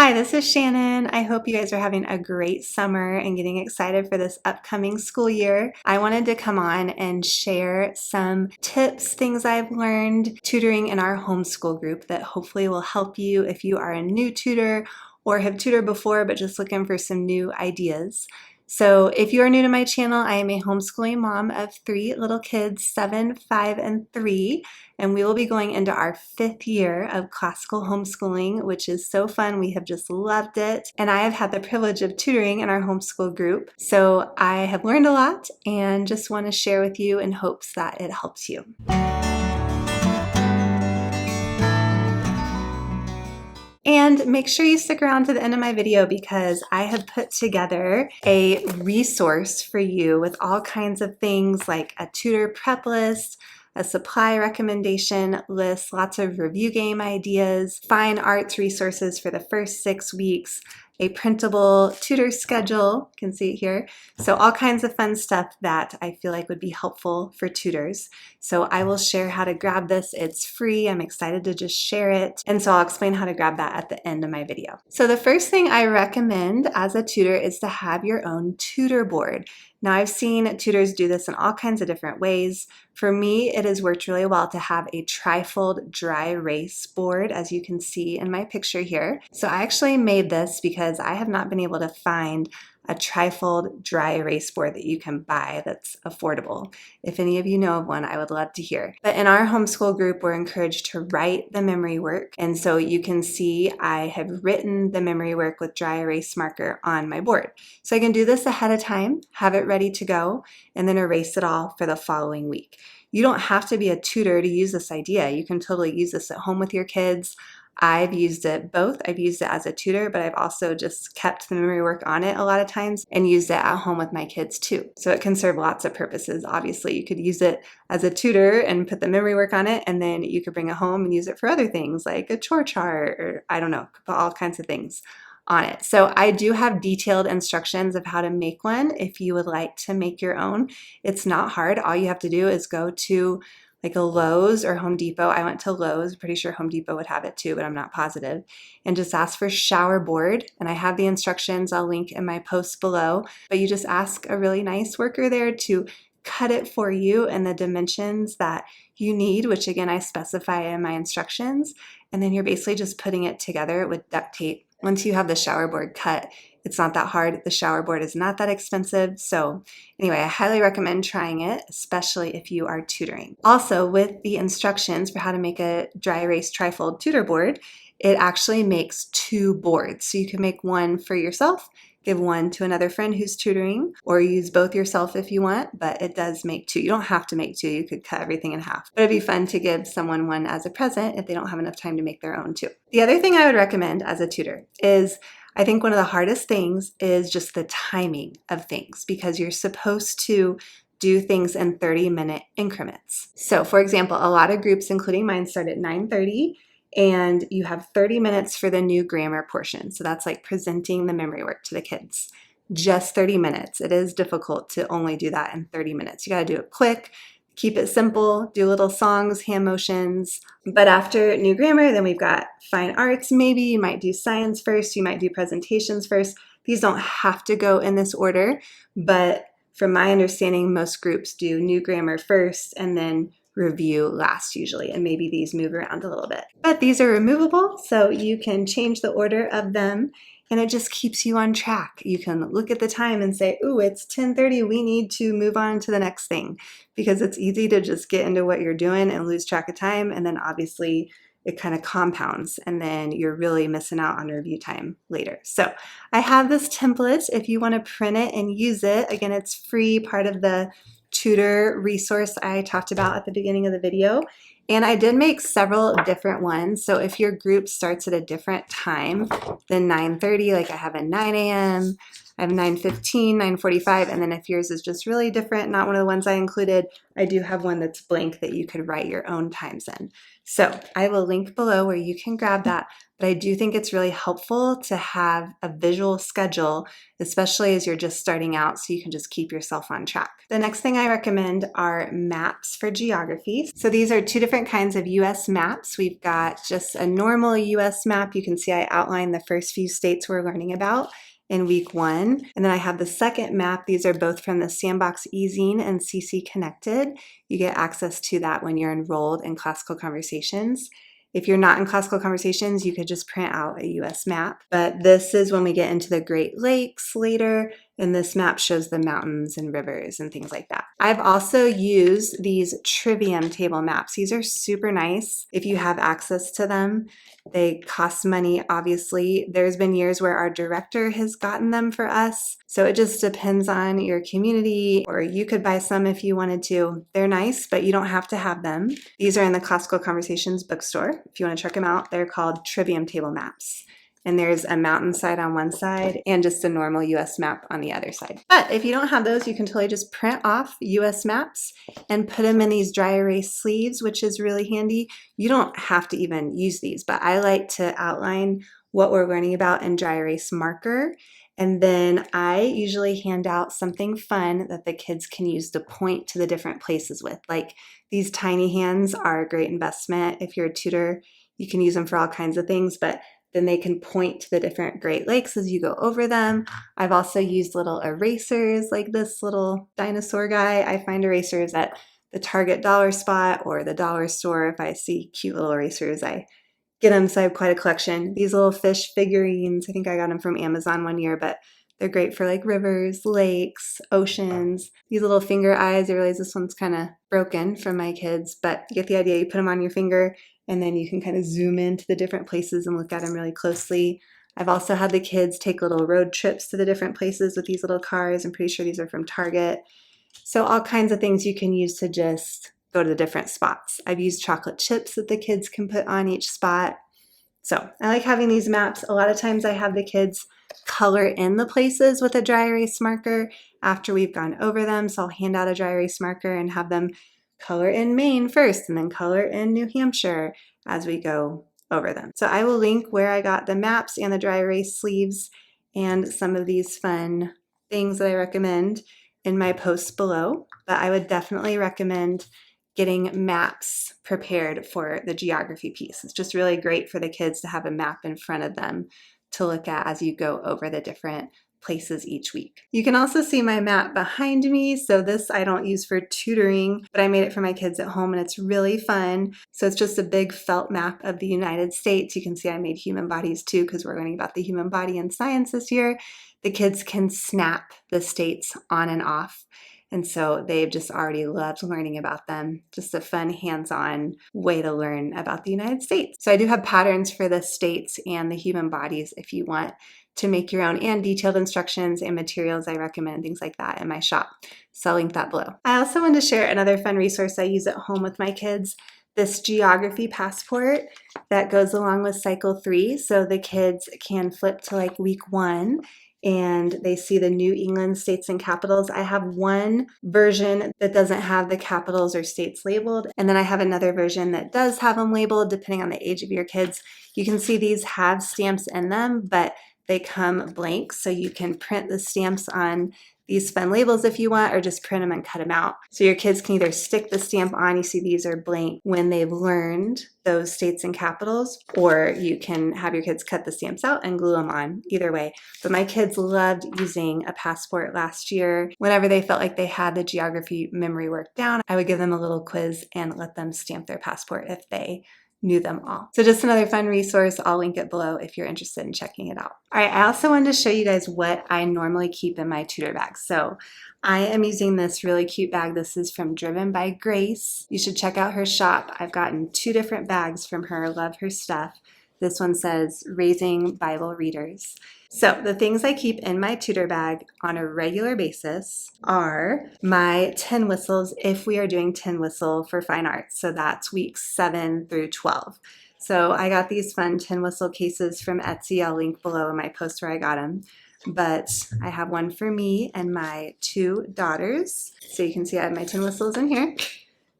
Hi, this is Shannon. I hope you guys are having a great summer and getting excited for this upcoming school year. I wanted to come on and share some tips, things I've learned tutoring in our homeschool group that hopefully will help you if you are a new tutor or have tutored before but just looking for some new ideas. So if you are new to my channel, I am a homeschooling mom of 3 little kids, 7, 5, and 3, and we will be going into our 5th year of classical homeschooling, which is so fun. We have just loved it, and I have had the privilege of tutoring in our homeschool group. So I have learned a lot and just want to share with you in hopes that it helps you. And make sure you stick around to the end of my video because I have put together a resource for you with all kinds of things like a tutor prep list, a supply recommendation list, lots of review game ideas, fine arts resources for the first 6 weeks, a printable tutor schedule, you can see it here. So all kinds of fun stuff that I feel like would be helpful for tutors. So I will share how to grab this. It's free. I'm excited to just share it. And so I'll explain how to grab that at the end of my video. So the first thing I recommend as a tutor is to have your own tutor board. Now I've seen tutors do this in all kinds of different ways. For me, it has worked really well to have a trifold dry erase board, as you can see in my picture here. So I actually made this because I have not been able to find a trifold dry erase board that you can buy that's affordable. If any of you know of one, I would love to hear. But in our homeschool group, we're encouraged to write the memory work. And so you can see I have written the memory work with dry erase marker on my board. So I can do this ahead of time, have it ready to go, and then erase it all for the following week. You don't have to be a tutor to use this idea. You can totally use this at home with your kids. I've used it both. I've used it as a tutor, but I've also just kept the memory work on it a lot of times and used it at home with my kids too. So it can serve lots of purposes. Obviously, you could use it as a tutor and put the memory work on it, and then you could bring it home and use it for other things like a chore chart or I don't know, put all kinds of things on it. So I do have detailed instructions of how to make one if you would like to make your own. It's not hard. All you have to do is go to like a Lowe's or Home Depot. I went to Lowe's, pretty sure Home Depot would have it too, but I'm not positive. And just ask for shower board. And I have the instructions, I'll link in my post below. But you just ask a really nice worker there to cut it for you in the dimensions that you need, which again, I specify in my instructions. And then you're basically just putting it together with duct tape. Once you have the shower board cut, it's not that hard. The shower board is not that expensive. So anyway, I highly recommend trying it, especially if you are tutoring. Also, with the instructions for how to make a dry erase trifold tutor board, it actually makes 2 boards. So you can make one for yourself, give one to another friend who's tutoring, or use both yourself if you want, but it does make 2. You don't have to make 2. You could cut everything in half. But it'd be fun to give someone one as a present if they don't have enough time to make their own too. The other thing I would recommend as a tutor is I think one of the hardest things is just the timing of things because you're supposed to do things in 30-minute increments. So for example, a lot of groups, including mine, start at 9:30 and you have 30 minutes for the new grammar portion. So that's like presenting the memory work to the kids. Just 30 minutes. It is difficult to only do that in 30 minutes. You got to do it quick. Keep it simple, do little songs, hand motions. But after new grammar, then we've got fine arts maybe. You might do science first, you might do presentations first. These don't have to go in this order, but from my understanding, most groups do new grammar first and then review last usually, and maybe these move around a little bit. But these are removable, so you can change the order of them and it just keeps you on track. You can look at the time and say, ooh, it's 10:30, we need to move on to the next thing, because it's easy to just get into what you're doing and lose track of time, and then obviously it kind of compounds and then you're really missing out on review time later. So I have this template if you want to print it and use it. Again, it's free, part of the tutor resource I talked about at the beginning of the video. And I did make several different ones. So if your group starts at a different time than 9:30, like I have a 9 a.m., I have 9:15, 9:45, and then if yours is just really different, not one of the ones I included, I do have one that's blank that you could write your own times in. So I will link below where you can grab that. but I do think it's really helpful to have a visual schedule, especially as you're just starting out, so you can just keep yourself on track. The next thing I recommend are maps for geography. So these are two different kinds of US maps. We've got just a normal US map. You can see I outlined the first few states we're learning about in week 1. And then I have the second map. These are both from the Sandbox eZine and CC Connected. You get access to that when you're enrolled in Classical Conversations. If you're not in Classical Conversations, you could just print out a US map. But this is when we get into the Great Lakes later, and this map shows the mountains and rivers and things like that. I've also used these Trivium table maps. These are super nice if you have access to them. They cost money, obviously. There's been years where our director has gotten them for us. So it just depends on your community, or you could buy some if you wanted to. They're nice, but you don't have to have them. These are in the Classical Conversations bookstore. If you want to check them out, they're called Trivium table maps. And there's a mountainside on one side and just a normal US map on the other side. But if you don't have those, you can totally just print off US maps and put them in these dry erase sleeves, which is really handy. You don't have to even use these, but I like to outline what we're learning about in dry erase marker. And then I usually hand out something fun that the kids can use to point to the different places with. Like these tiny hands are a great investment. If you're a tutor, you can use them for all kinds of things, but then they can point to the different Great Lakes as you go over them. I've also used little erasers like this little dinosaur guy. I find erasers at the Target dollar spot or the dollar store. If I see cute little erasers, I get them, so I have quite a collection. These little fish figurines, I think I got them from Amazon one year, but they're great for like rivers, lakes, oceans. These little finger eyes, I realize this one's kind of broken from my kids, but you get the idea. You put them on your finger and then you can kind of zoom into the different places and look at them really closely. I've also had the kids take little road trips to the different places with these little cars. I'm pretty sure these are from Target. So all kinds of things you can use to just go to the different spots. I've used chocolate chips that the kids can put on each spot. So I like having these maps. A lot of times I have the kids color in the places with a dry erase marker after we've gone over them. So I'll hand out a dry erase marker and have them color in Maine first and then color in New Hampshire as we go over them. So I will link where I got the maps and the dry erase sleeves and some of these fun things that I recommend in my posts below. But I would definitely recommend getting maps prepared for the geography piece. It's just really great for the kids to have a map in front of them to look at as you go over the different places each week. You can also see my map behind me. So this I don't use for tutoring, but I made it for my kids at home and it's really fun. So it's just a big felt map of the United States. You can see I made human bodies too because we're learning about the human body in science this year. The kids can snap the states on and off. And so they've just already loved learning about them. Just a fun hands-on way to learn about the United States. So I do have patterns for the states and the human bodies if you want to make your own, and detailed instructions and materials I recommend, things like that in my shop. So I'll link that below. I also wanted to share another fun resource I use at home with my kids, this geography passport that goes along with cycle 3. So the kids can flip to like week 1 and they see the New England states and capitals. I have one version that doesn't have the capitals or states labeled, and then I have another version that does have them labeled depending on the age of your kids. You can see these have stamps in them, but they come blank, so you can print the stamps on these fun labels if you want, or just print them and cut them out. So your kids can either stick the stamp on, you see these are blank, when they've learned those states and capitals, or you can have your kids cut the stamps out and glue them on, either way. But my kids loved using a passport last year. Whenever they felt like they had the geography memory work down, I would give them a little quiz and let them stamp their passport if they knew them all. So just another fun resource. I'll link it below if you're interested in checking it out. All right, I also wanted to show you guys what I normally keep in my tutor bag. So I am using this really cute bag. This is from Driven by Grace. You should check out her shop. I've gotten 2 different bags from her. Love her stuff. This one says Raising Bible Readers. So the things I keep in my tutor bag on a regular basis are my tin whistles if we are doing tin whistle for fine arts. So that's weeks 7 through 12. So I got these fun tin whistle cases from Etsy. I'll link below in my post where I got them. But I have one for me and my 2 daughters. So you can see I have my tin whistles in here.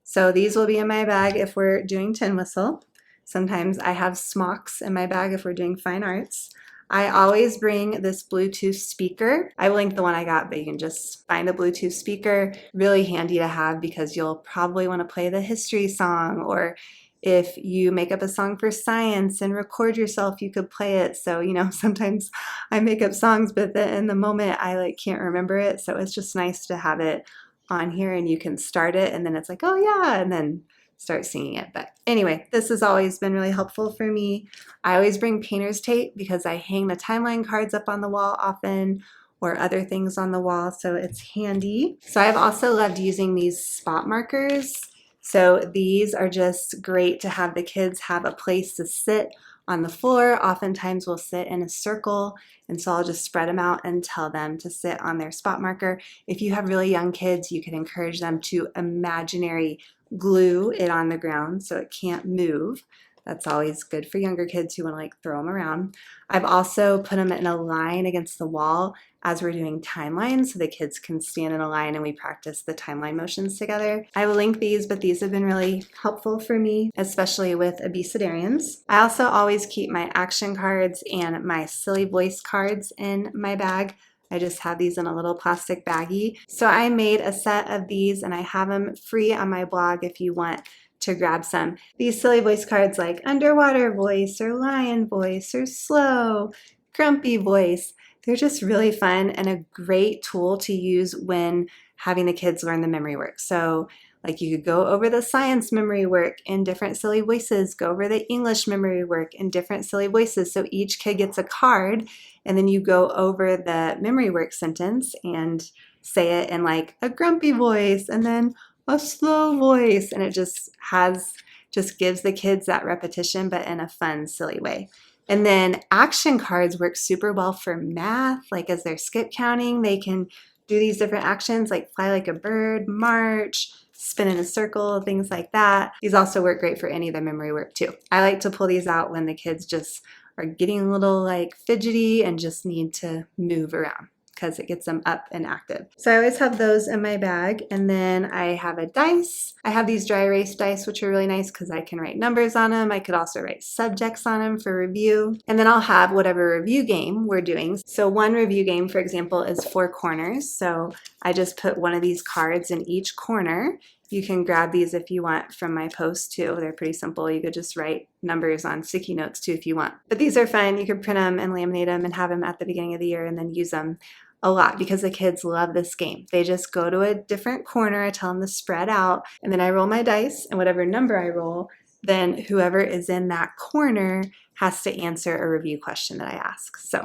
So these will be in my bag if we're doing tin whistle. Sometimes I have smocks in my bag if we're doing fine arts. I always bring this Bluetooth speaker. I will link the one I got, but you can just find a Bluetooth speaker. Really handy to have because you'll probably want to play the history song, or if you make up a song for science and record yourself, you could play it. So, sometimes I make up songs, but in the moment I can't remember it. So it's just nice to have it on here and you can start it and then it's like, oh yeah, and then start singing it. But anyway, this has always been really helpful for me. I always bring painter's tape because I hang the timeline cards up on the wall often, or other things on the wall, so it's handy. So I've also loved using these spot markers. So these are just great to have the kids have a place to sit on the floor. Oftentimes we'll sit in a circle, and so I'll just spread them out and tell them to sit on their spot marker. If you have really young kids, you can encourage them to imaginary glue it on the ground so it can't move. That's always good for younger kids who want to throw them around. I've also put them in a line against the wall as we're doing timelines so the kids can stand in a line and we practice the timeline motions together. I will link these, but these have been really helpful for me, especially with obesitarians. I also always keep my action cards and my silly voice cards in my bag. I just have these in a little plastic baggie. So I made a set of these and I have them free on my blog if you want to grab some. These silly voice cards like underwater voice or lion voice or slow, grumpy voice. They're just really fun and a great tool to use when having the kids learn the memory work. So you could go over the science memory work in different silly voices, go over the English memory work in different silly voices. So each kid gets a card and then you go over the memory work sentence and say it in a grumpy voice and then a slow voice, and it just gives the kids that repetition, but in a fun, silly way. And then action cards work super well for math, as they're skip counting, they can do these different actions like fly like a bird, march, spin in a circle, things like that. These also work great for any of the memory work too. I like to pull these out when the kids just are getting a little fidgety and just need to move around, because it gets them up and active. So I always have those in my bag. And then I have a dice. I have these dry erase dice, which are really nice because I can write numbers on them. I could also write subjects on them for review. And then I'll have whatever review game we're doing. So one review game, for example, is 4 corners. So I just put one of these cards in each corner. You can grab these if you want from my post too. They're pretty simple. You could just write numbers on sticky notes too if you want. But these are fun. You can print them and laminate them and have them at the beginning of the year and then use them a lot because the kids love this game. They just go to a different corner, I tell them to spread out, and then I roll my dice, and whatever number I roll, then whoever is in that corner has to answer a review question that I ask. So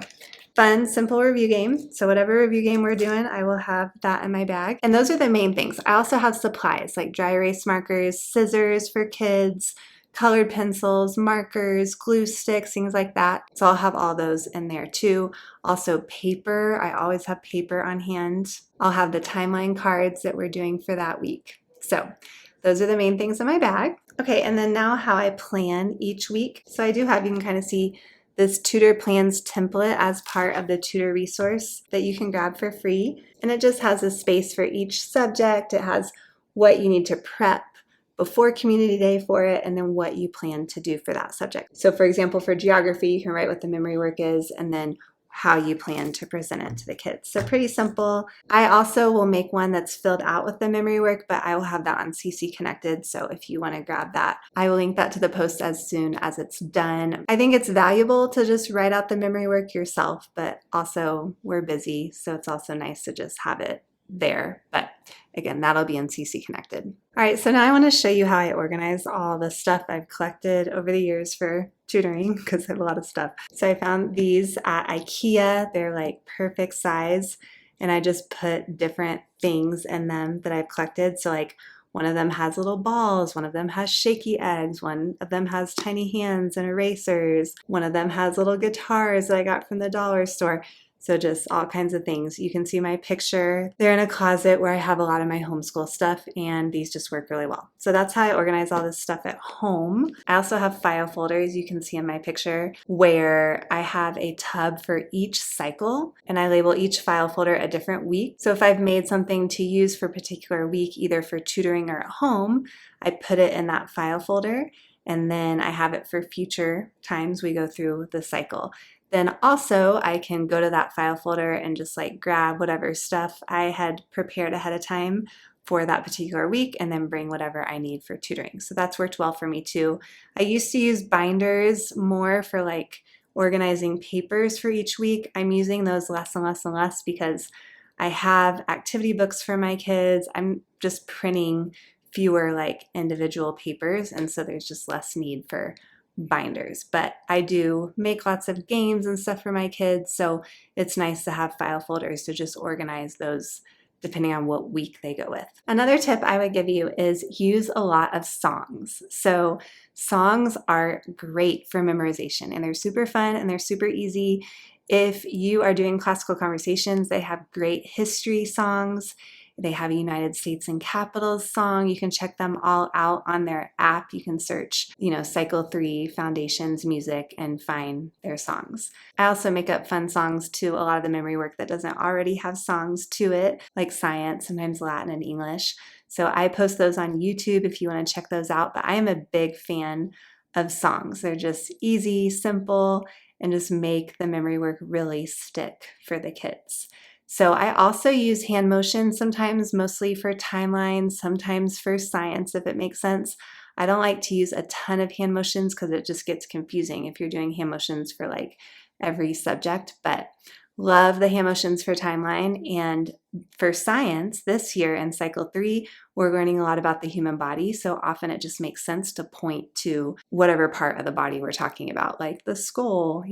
fun, simple review game. So whatever review game we're doing, I will have that in my bag. And those are the main things. I also have supplies like dry erase markers, scissors for kids, colored pencils, markers, glue sticks, things like that. So I'll have all those in there too. Also paper, I always have paper on hand. I'll have the timeline cards that we're doing for that week. So those are the main things in my bag. Okay, and then now how I plan each week. So I do have, you can kind of see this Tutor Plans template as part of the Tutor Resource that you can grab for free. And it just has a space for each subject. It has what you need to prep before Community Day for it, and then what you plan to do for that subject. So for example, for geography, you can write what the memory work is and then how you plan to present it to the kids. So pretty simple. I also will make one that's filled out with the memory work, but I will have that on CC Connected. So if you want to grab that, I will link that to the post as soon as it's done. I think it's valuable to just write out the memory work yourself, but also we're busy. So it's also nice to just have it there. But again, that'll be in CC Connected. All right, so now I want to show you how I organize all the stuff I've collected over the years for tutoring, because I have a lot of stuff. So I found these at IKEA. They're perfect size, and I just put different things in them that I've collected. So one of them has little balls, one of them has shaky eggs, one of them has tiny hands and erasers, one of them has little guitars that I got from the dollar store. So just all kinds of things. You can see my picture. They're in a closet where I have a lot of my homeschool stuff, and these just work really well. So that's how I organize all this stuff at home. I also have file folders, you can see in my picture, where I have a tub for each cycle, and I label each file folder a different week. So if I've made something to use for a particular week, either for tutoring or at home, I put it in that file folder. and then I have it for future times we go through the cycle. Then also I can go to that file folder and just like grab whatever stuff I had prepared ahead of time for that particular week and then bring whatever I need for tutoring. So that's worked well for me too. I used to use binders more for like organizing papers for each week. I'm using those less and less and less because I have activity books for my kids. I'm just printing fewer like individual papers, and so there's just less need for binders. But I do make lots of games and stuff for my kids, so it's nice to have file folders to just organize those depending on what week they go with. Another tip I would give you is use a lot of songs. So songs are great for memorization, and they're super fun and they're super easy. If you are doing classical conversations, they have great history songs. They have a United States and Capitals song. You can check them all out on their app. You can search, Cycle 3 Foundations Music and find their songs. I also make up fun songs to a lot of the memory work that doesn't already have songs to it, like science, sometimes Latin and English. So I post those on YouTube if you want to check those out. But I am a big fan of songs. They're just easy, simple, and just make the memory work really stick for the kids. So I also use hand motions sometimes, mostly for timelines, sometimes for science, if it makes sense. I don't like to use a ton of hand motions because it just gets confusing if you're doing hand motions for like every subject, but love the hand motions for timeline. And for science, this year in Cycle 3, we're learning a lot about the human body. So often it just makes sense to point to whatever part of the body we're talking about, like the skull,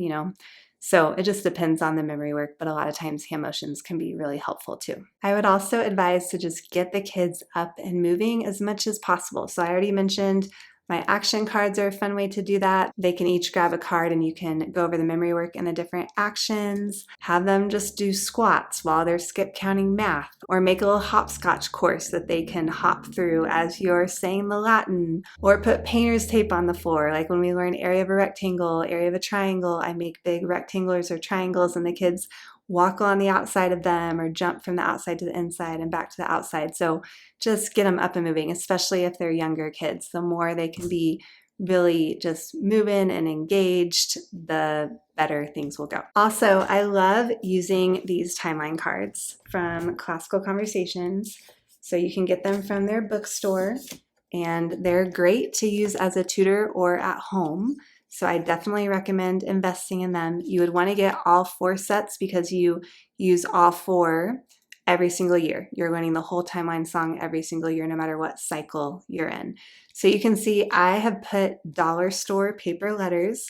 So it just depends on the memory work, but a lot of times hand motions can be really helpful too. I would also advise to just get the kids up and moving as much as possible. So I already mentioned my action cards are a fun way to do that. They can each grab a card and you can go over the memory work and the different actions. Have them just do squats while they're skip counting math, or make a little hopscotch course that they can hop through as you're saying the Latin, or put painter's tape on the floor. Like when we learn area of a rectangle, area of a triangle, I make big rectangles or triangles and the kids walk on the outside of them or jump from the outside to the inside and back to the outside. So just get them up and moving, especially if they're younger kids. The more they can be really just moving and engaged, the better things will go. Also, I love using these timeline cards from Classical Conversations. So you can get them from their bookstore, and they're great to use as a tutor or at home. So I definitely recommend investing in them. You would want to get all 4 sets because you use all 4 every single year. You're learning the whole timeline song every single year, no matter what cycle you're in. So you can see I have put dollar store paper letters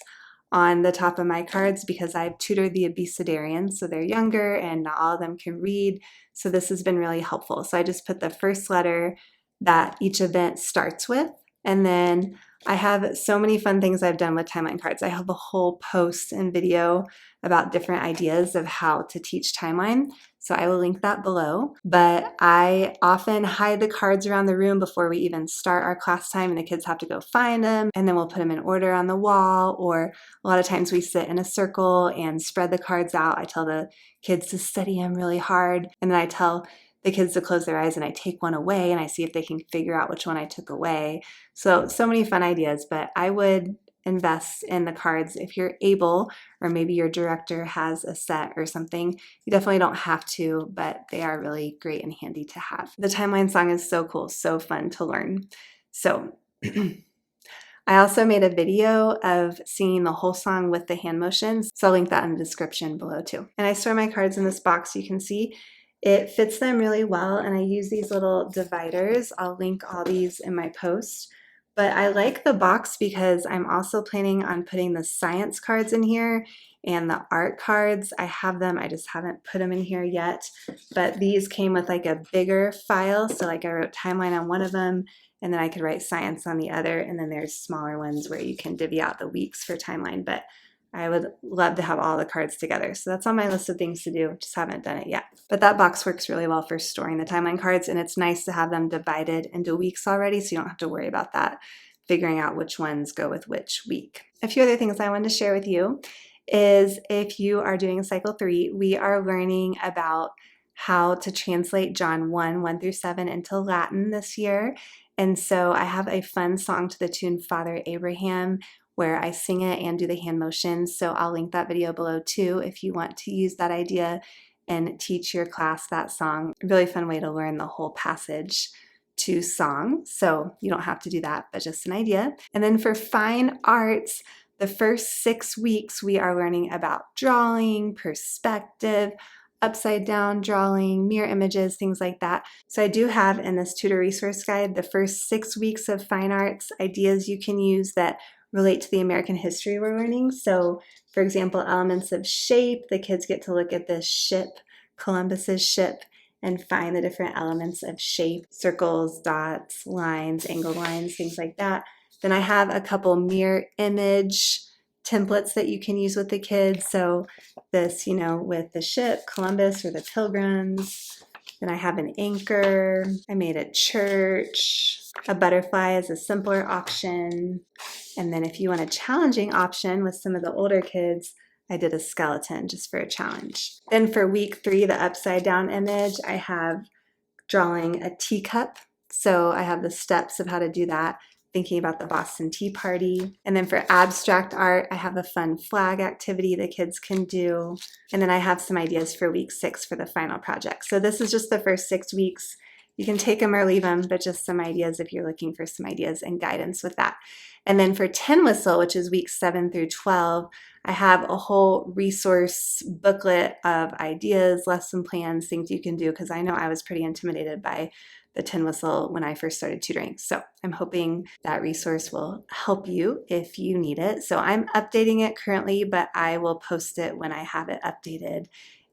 on the top of my cards because I've tutored the Abecedarians, so they're younger and not all of them can read. So this has been really helpful. So I just put the first letter that each event starts with, and then I have so many fun things I've done with timeline cards. I have a whole post and video about different ideas of how to teach timeline, so I will link that below. But I often hide the cards around the room before we even start our class time, and the kids have to go find them, and then we'll put them in order on the wall, or a lot of times we sit in a circle and spread the cards out. I tell the kids to study them really hard, and then I tell the kids to close their eyes and I take one away and I see if they can figure out which one I took away. So many fun ideas, but I would invest in the cards if you're able, or maybe your director has a set or something. You definitely don't have to, but they are really great and handy to have. The timeline song is so cool, so fun to learn. So I also made a video of singing the whole song with the hand motions, so I'll link that in the description below too. And I store my cards in this box. You can see it fits them really well, and I use these little dividers. I'll link all these in my post. But I like the box because I'm also planning on putting the science cards in here and the art cards. I have them, I just haven't put them in here yet. But these came with like a bigger file, so like I wrote timeline on one of them, and then I could write science on the other, and then there's smaller ones where you can divvy out the weeks for timeline. But I would love to have all the cards together. So that's on my list of things to do, just haven't done it yet. But that box works really well for storing the timeline cards, and it's nice to have them divided into weeks already, so you don't have to worry about that, figuring out which ones go with which week. A few other things I wanted to share with you is if you are doing Cycle 3, we are learning about how to translate John 1:1-7 into Latin this year. And so I have a fun song to the tune Father Abraham where I sing it and do the hand motions. So I'll link that video below too if you want to use that idea and teach your class that song. Really fun way to learn the whole passage to song. So you don't have to do that, but just an idea. And then for fine arts, the first 6 weeks we are learning about drawing, perspective, upside down drawing, mirror images, things like that. So I do have in this tutor resource guide the first 6 weeks of fine arts ideas you can use that relate to the American history we're learning. So for example, elements of shape, the kids get to look at this ship, Columbus's ship, and find the different elements of shape, circles, dots, lines, angled lines, things like that. Then I have a couple mirror image templates that you can use with the kids. So this, with the ship, Columbus or the Pilgrims. Then I have an anchor. I made a church. A butterfly is a simpler option. And then if you want a challenging option with some of the older kids, I did a skeleton just for a challenge. Then for week 3, the upside down image, I have drawing a teacup. So I have the steps of how to do that, thinking about the Boston Tea Party. And then for abstract art, I have a fun flag activity the kids can do. And then I have some ideas for week 6 for the final project. So this is just the first 6 weeks. You can take them or leave them, but just some ideas if you're looking for some ideas and guidance with that. And then for Tin Whistle, which is weeks 7 through 12, I have a whole resource booklet of ideas, lesson plans, things you can do, because I know I was pretty intimidated by the Tin Whistle when I first started tutoring. So I'm hoping that resource will help you if you need it. So I'm updating it currently, but I will post it when I have it updated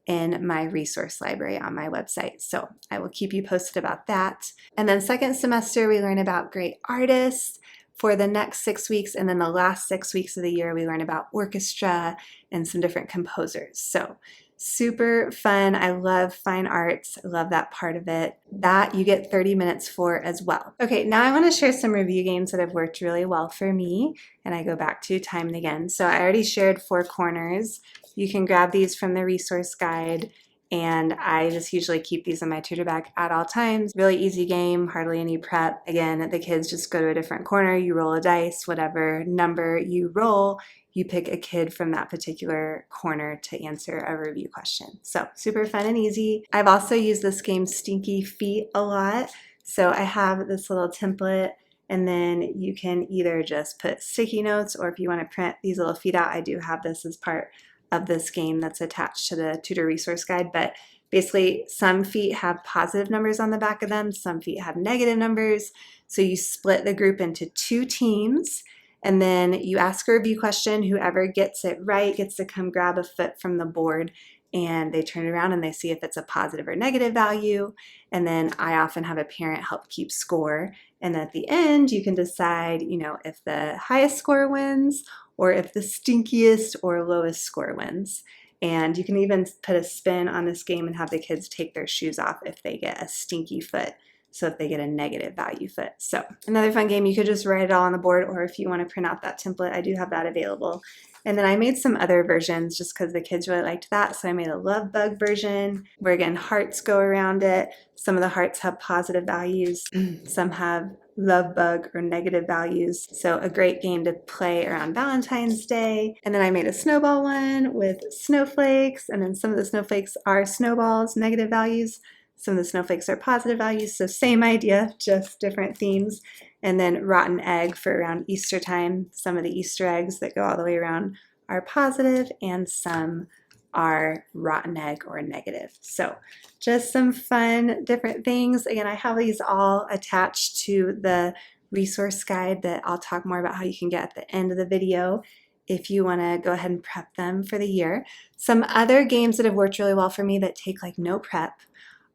in my resource library on my website. So I will keep you posted about that. And then second semester, we learn about great artists for the next 6 weeks. And then the last 6 weeks of the year, we learn about orchestra and some different composers. So super fun. I love fine arts. I love that part of it. That you get 30 minutes for as well. Okay, now I want to share some review games that have worked really well for me. And I go back to time and again. So I already shared 4 corners. You can grab these from the resource guide. And I just usually keep these in my tutor bag at all times. Really easy game, hardly any prep. Again, the kids just go to a different corner, you roll a dice, whatever number you roll, you pick a kid from that particular corner to answer a review question. So super fun and easy. I've also used this game Stinky Feet a lot. So I have this little template, and then you can either just put sticky notes, or if you want to print these little feet out, I do have this as part of this game that's attached to the tutor resource guide. But basically some feet have positive numbers on the back of them, some feet have negative numbers. So you split the group into 2 teams, and then you ask a review question. Whoever gets it right gets to come grab a foot from the board, and they turn it around and they see if it's a positive or negative value. And then I often have a parent help keep score. And at the end, you can decide, if the highest score wins or if the stinkiest or lowest score wins. And you can even put a spin on this game and have the kids take their shoes off if they get a stinky foot. So if they get a negative value foot. So another fun game, you could just write it all on the board, or if you want to print out that template, I do have that available. And then I made some other versions just because the kids really liked that. So I made a love bug version where, again, hearts go around it. Some of the hearts have positive values. Some have love bug or negative values. So a great game to play around Valentine's Day. And then I made a snowball one with snowflakes. And then some of the snowflakes are snowballs, negative values. Some of the snowflakes are positive values. So same idea, just different themes. And then rotten egg for around Easter time. Some of the Easter eggs that go all the way around are positive, and some are rotten egg or negative. So just some fun different things. Again, I have these all attached to the resource guide that I'll talk more about how you can get at the end of the video if you want to go ahead and prep them for the year. Some other games that have worked really well for me that take like no prep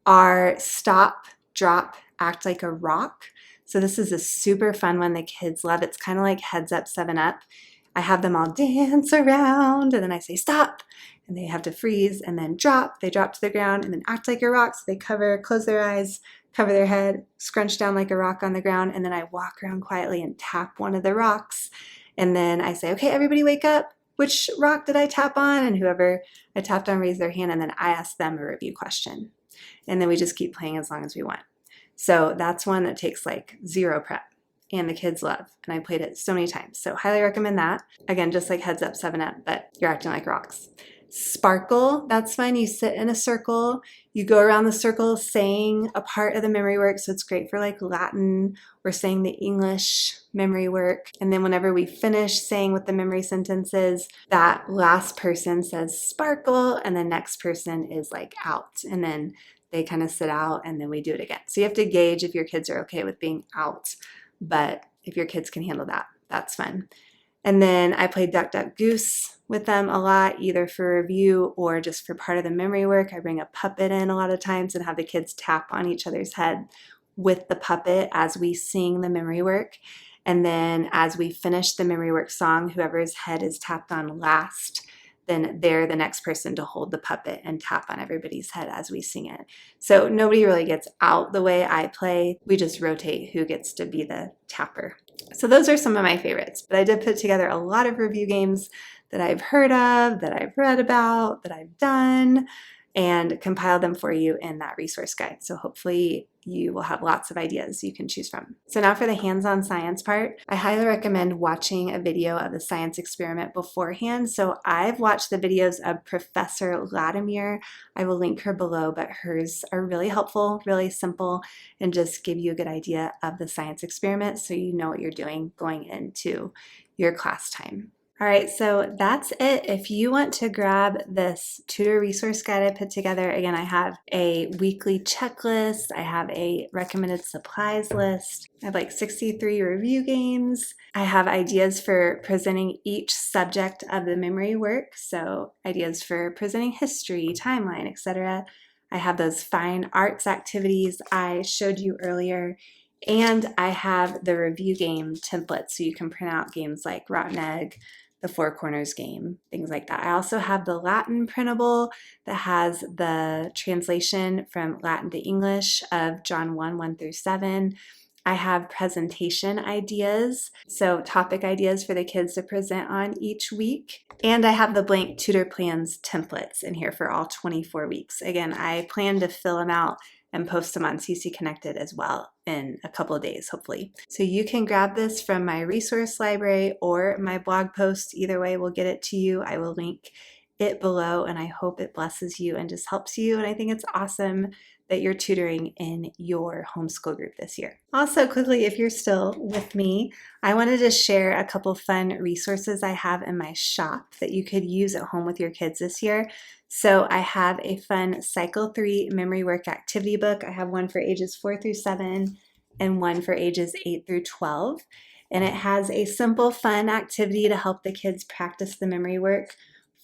are stop, drop, act like a rock. So this is a super fun one the kids love. It's kind of like Heads Up, 7-Up. I have them all dance around, and then I say stop, and they have to freeze, and then drop. They drop to the ground, and then act like a rock. So they close their eyes, cover their head, scrunch down like a rock on the ground, and then I walk around quietly and tap one of the rocks. And then I say, okay, everybody wake up. Which rock did I tap on? And whoever I tapped on raise their hand, and then I ask them a review question. And then we just keep playing as long as we want. So that's one that takes like zero prep and the kids love. And I played it so many times. So highly recommend that. Again, just like Heads Up 7-Up, but you're acting like rocks. Sparkle, that's fun. You sit in a circle, you go around the circle saying a part of the memory work. So it's great for like Latin or saying the English memory work. And then whenever we finish saying what the memory sentence is, that last person says sparkle and the next person is like out. And then they kind of sit out and then we do it again. So you have to gauge if your kids are okay with being out. But if your kids can handle that, that's fun. And then I played Duck, Duck, Goose with them a lot, either for review or just for part of the memory work. I bring a puppet in a lot of times and have the kids tap on each other's head with the puppet as we sing the memory work. And then as we finish the memory work song, whoever's head is tapped on last, then they're the next person to hold the puppet and tap on everybody's head as we sing it. So nobody really gets out the way I play. We just rotate who gets to be the tapper. So those are some of my favorites, but I did put together a lot of review games that I've heard of, that I've read about, that I've done, and compile them for you in that resource guide. So hopefully you will have lots of ideas you can choose from. So now for the hands-on science part, I highly recommend watching a video of the science experiment beforehand. So I've watched the videos of Professor Latimer. I will link her below, but hers are really helpful, really simple, and just give you a good idea of the science experiment so you know what you're doing going into your class time. All right, so that's it. If you want to grab this tutor resource guide I put together, again, I have a weekly checklist. I have a recommended supplies list. I have like 63 review games. I have ideas for presenting each subject of the memory work. So ideas for presenting history, timeline, etc. I have those fine arts activities I showed you earlier. And I have the review game templates so you can print out games like Rotten Egg, the Four Corners game, things like that. I also have the Latin printable that has the translation from Latin to English of John 1 through 7. I have presentation ideas, so topic ideas for the kids to present on each week. And I have the blank tutor plans templates in here for all 24 weeks. Again, I plan to fill them out and post them on CC Connected as well in a couple of days, hopefully. So you can grab this from my resource library or my blog post. Either way, we'll get it to you. I will link it below, and I hope it blesses you and just helps you. And I think it's awesome that you're tutoring in your homeschool group this year. Also, quickly, if you're still with me, I wanted to share a couple fun resources I have in my shop that you could use at home with your kids this year. So I have a fun Cycle 3 memory work activity book. I have one for ages 4 through 7 and one for ages 8 through 12. And it has a simple, fun activity to help the kids practice the memory work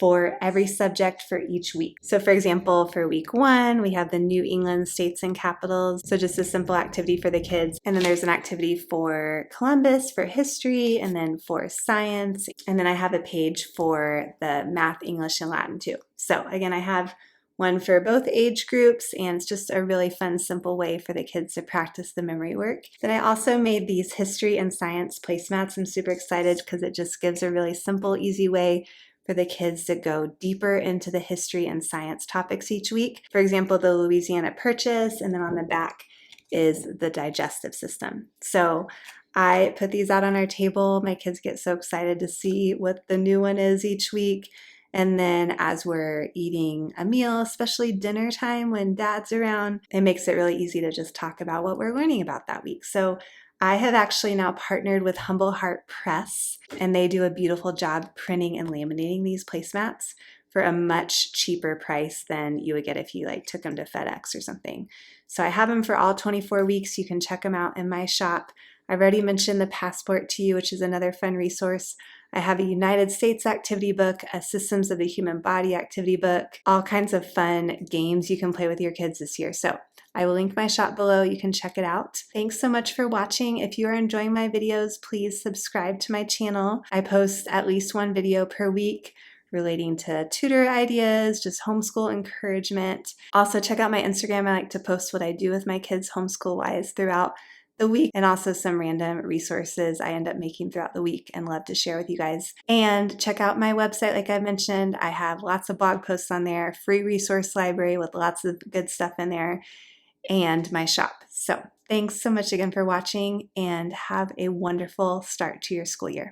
for every subject for each week. So for example, for week 1, we have the New England states and capitals. So just a simple activity for the kids. And then there's an activity for Columbus, for history, and then for science. And then I have a page for the math, English, and Latin too. So again, I have one for both age groups, and it's just a really fun, simple way for the kids to practice the memory work. Then I also made these history and science placemats. I'm super excited because it just gives a really simple, easy way for the kids to go deeper into the history and science topics each week. For example, the Louisiana Purchase, and then on the back is the digestive system. So I put these out on our table. My kids get so excited to see what the new one is each week. And then as we're eating a meal, especially dinner time when dad's around, it makes it really easy to just talk about what we're learning about that week. So I have actually now partnered with Humble Heart Press, and they do a beautiful job printing and laminating these placemats for a much cheaper price than you would get if you like took them to FedEx or something. So I have them for all 24 weeks. You can check them out in my shop. I've already mentioned the Passport to You, which is another fun resource. I have a United States activity book, a Systems of the Human Body activity book, all kinds of fun games you can play with your kids this year. So I will link my shop below. You can check it out. Thanks so much for watching. If you are enjoying my videos, please subscribe to my channel. I post at least one video per week relating to tutor ideas, just homeschool encouragement. Also check out my Instagram. I like to post what I do with my kids homeschool-wise throughout the week, and also some random resources I end up making throughout the week and love to share with you guys. And check out my website, like I mentioned. I have lots of blog posts on there, free resource library with lots of good stuff in there, and my shop. So Thanks so much again for watching, and have a wonderful start to your school year.